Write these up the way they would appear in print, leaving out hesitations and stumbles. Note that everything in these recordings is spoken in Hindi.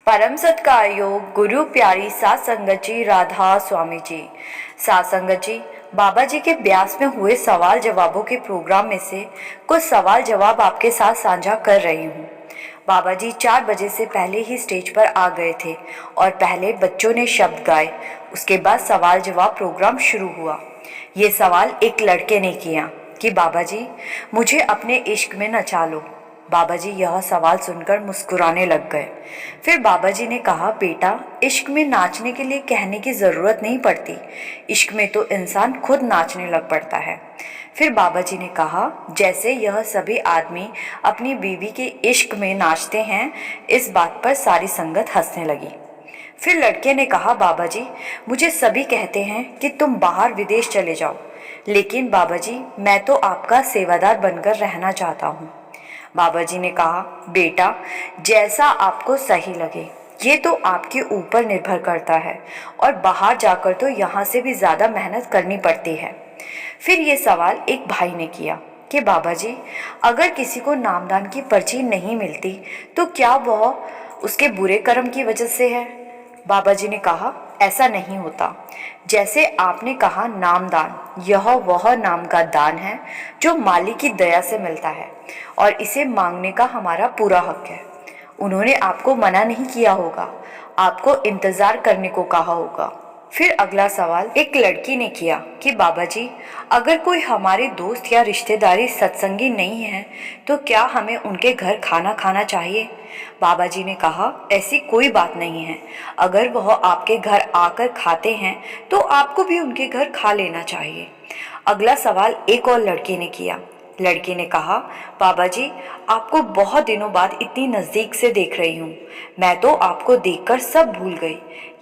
परम सत्कार योग गुरु प्यारी सात संगत जी, राधा स्वामी जी। सात संगत जी, बाबा जी के ब्यास में हुए सवाल जवाबों के प्रोग्राम में से कुछ सवाल जवाब आपके साथ साझा कर रही हूँ। बाबा जी 4 बजे से पहले ही स्टेज पर आ गए थे और पहले बच्चों ने शब्द गाए। उसके बाद सवाल जवाब प्रोग्राम शुरू हुआ। ये सवाल एक लड़के ने किया कि बाबा जी मुझे अपने इश्क में नचा लो। बाबा जी यह सवाल सुनकर मुस्कुराने लग गए। फिर बाबा जी ने कहा, बेटा इश्क में नाचने के लिए कहने की ज़रूरत नहीं पड़ती, इश्क में तो इंसान खुद नाचने लग पड़ता है। फिर बाबा जी ने कहा, जैसे यह सभी आदमी अपनी बीवी के इश्क में नाचते हैं। इस बात पर सारी संगत हंसने लगी। फिर लड़के ने कहा, बाबा जी मुझे सभी कहते हैं कि तुम बाहर विदेश चले जाओ, लेकिन बाबा जी मैं तो आपका सेवादार बनकर रहना चाहता हूँ। बाबा जी ने कहा, बेटा जैसा आपको सही लगे, ये तो आपके ऊपर निर्भर करता है और बाहर जाकर तो यहाँ से भी ज़्यादा मेहनत करनी पड़ती है। फिर ये सवाल एक भाई ने किया कि बाबा जी अगर किसी को नामदान की पर्ची नहीं मिलती तो क्या वह उसके बुरे कर्म की वजह से है? बाबा जी ने कहा, ऐसा नहीं होता। जैसे आपने कहा नामदान, यह वह नाम का दान है जो मालिक की दया से मिलता है और इसे मांगने का हमारा पूरा हक है। उन्होंने आपको मना नहीं किया होगा, आपको इंतज़ार करने को कहा होगा। फिर अगला सवाल एक लड़की ने किया कि बाबा जी अगर कोई हमारे दोस्त या रिश्तेदारी सत्संगी नहीं है तो क्या हमें उनके घर खाना खाना चाहिए? बाबा जी ने कहा, ऐसी कोई बात नहीं है। अगर वह आपके घर आकर खाते हैं तो आपको भी उनके घर खा लेना चाहिए। अगला सवाल एक और लड़के ने किया। लड़के ने कहा, बाबा जी आपको बहुत दिनों बाद इतनी नज़दीक से देख रही हूँ, मैं तो आपको देखकर सब भूल गई।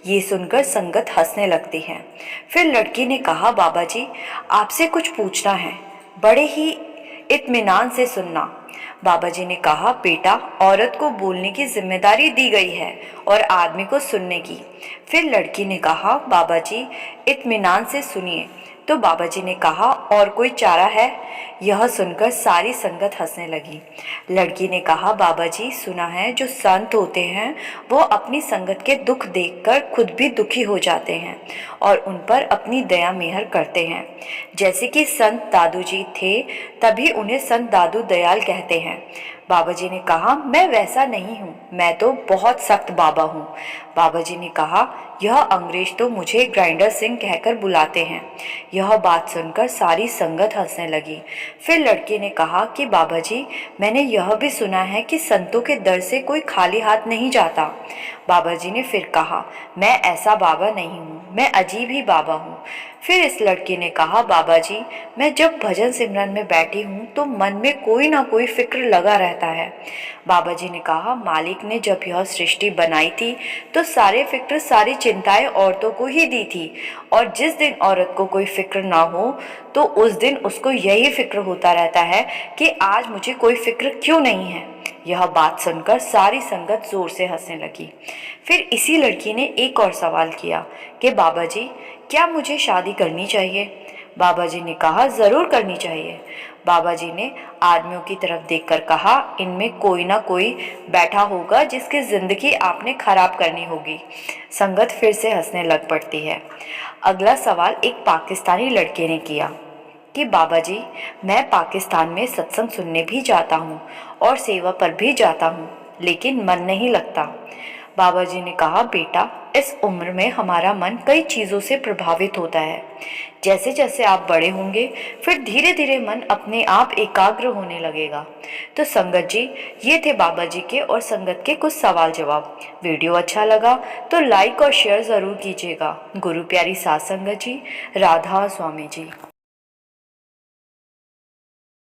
ये सुनकर संगत हंसने लगती है। फिर लड़की ने कहा, बाबा जी आपसे कुछ पूछना है, बड़े ही इत्मीनान से सुनना। बाबा जी ने कहा, बेटा औरत को बोलने की जिम्मेदारी दी गई है और आदमी को सुनने की। फिर लड़की ने कहा, बाबा जी इत्मीनान से सुनिए। तो बाबा जी ने कहा, और कोई चारा है? यह सुनकर सारी संगत हंसने लगी। लड़की ने कहा, बाबा जी सुना है जो संत होते हैं वो अपनी संगत के दुख देखकर खुद भी दुखी हो जाते हैं और उन पर अपनी दया मेहर करते हैं। जैसे कि संत दादू जी थे, तभी उन्हें संत दादू दयाल कहते हैं। बाबा जी ने कहा, मैं वैसा नहीं हूँ, मैं तो बहुत सख्त बाबा हूँ। बाबा जी ने कहा, यह अंग्रेज तो मुझे ग्राइंडर सिंह कहकर बुलाते हैं। यह बात सुनकर सारी संगत हंसने लगी। फिर लड़के ने कहा कि बाबा जी मैंने यह भी सुना है कि संतों के दर से कोई खाली हाथ नहीं जाता। बाबा जी ने फिर कहा, मैं ऐसा बाबा नहीं हूँ, मैं अजीब ही बाबा हूँ। फिर इस लड़के ने कहा, बाबा जी मैं जब भजन सिमरन में बैठी हूँ तो मन में कोई ना कोई फिक्र लगा रहता है। बाबा जी ने कहा, मालिक ने जब यह सृष्टि बनाई थी तो सारे फिक्र सारी चिंताएं औरतों को ही दी थी, और जिस दिन औरत को कोई फिक्र ना हो तो उस दिन उसको यही फिक्र होता रहता है कि आज मुझे कोई फिक्र क्यों नहीं है। यह बात सुनकर सारी संगत जोर से हंसने लगी। फिर इसी लड़की ने एक और सवाल किया कि बाबा जी क्या मुझे शादी करनी चाहिए? बाबा जी ने कहा, जरूर करनी चाहिए। बाबा जी ने आदमियों की तरफ देखकर कहा, इनमें कोई ना कोई बैठा होगा जिसकी जिंदगी आपने खराब करनी होगी। संगत फिर से हंसने लग पड़ती है। अगला सवाल एक पाकिस्तानी लड़के ने किया कि बाबा जी मैं पाकिस्तान में सत्संग सुनने भी जाता हूँ और सेवा पर भी जाता हूँ, लेकिन मन नहीं लगता। बाबा जी ने कहा, बेटा इस उम्र में हमारा मन कई चीज़ों से प्रभावित होता है। जैसे जैसे आप बड़े होंगे फिर धीरे धीरे मन अपने आप एकाग्र होने लगेगा। तो संगत जी ये थे बाबा जी के और संगत के कुछ सवाल जवाब। वीडियो अच्छा लगा तो लाइक और शेयर ज़रूर कीजिएगा। गुरु प्यारी सात संगत जी, राधा स्वामी जी।